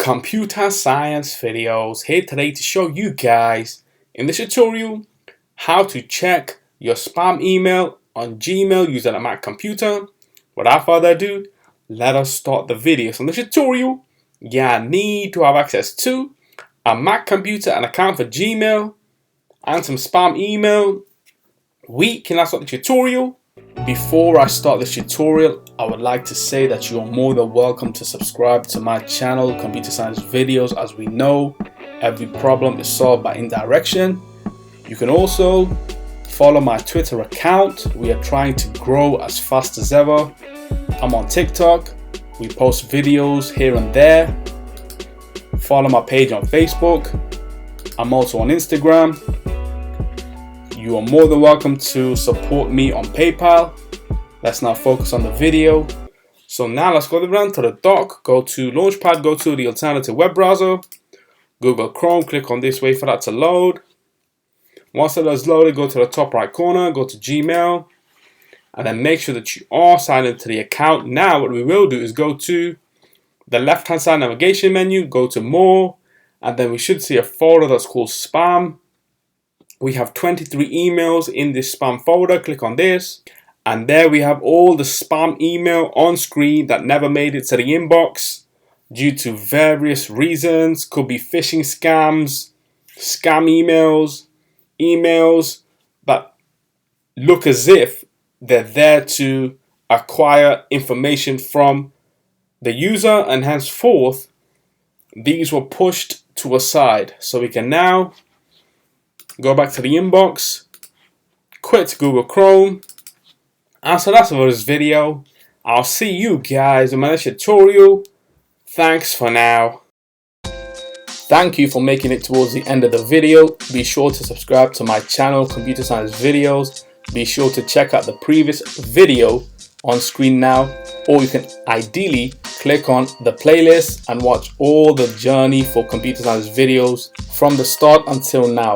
Computer Science Videos here today to show you guys in this tutorial how to check your spam email on Gmail using a Mac computer. Without further ado, let us start the video. So in this tutorial, you need to have access to a Mac computer, an account for Gmail, and some spam email. We can now start the tutorial. Before I start this tutorial, I would like to say that you are more than welcome to subscribe to my channel, Computer Science Videos. As we know, every problem is solved by indirection. You can also follow my Twitter account. We are trying to grow as fast as ever. I'm on TikTok. We post videos here and there. Follow my page on Facebook. I'm also on Instagram. You are more than welcome to support me on PayPal. Let's now focus on the video. So now let's go down to the dock, go to Launchpad, go to the alternative web browser, Google Chrome, click on this, wait for that to load. Once it is loaded, go to the top right corner, go to Gmail, and then make sure that you are signed into the account. Now what we will do is go to the left hand side navigation menu, go to More, and then we should see a folder that's called Spam. We have 23 emails in this spam folder. Click on this, and there we have all the spam email on screen that never made it to the inbox due to various reasons. Could be phishing scams, scam emails, emails that look as if they're there to acquire information from the user, and henceforth these were pushed to a side. So we can now go back to the inbox, quit Google Chrome, and so that's it for this video. I'll see you guys in my next tutorial. Thanks for now. Thank you for making it towards the end of the video. Be sure to subscribe to my channel, Computer Science Videos. Be sure to check out the previous video on screen now, or you can ideally click on the playlist and watch all the journey for Computer Science Videos from the start until now.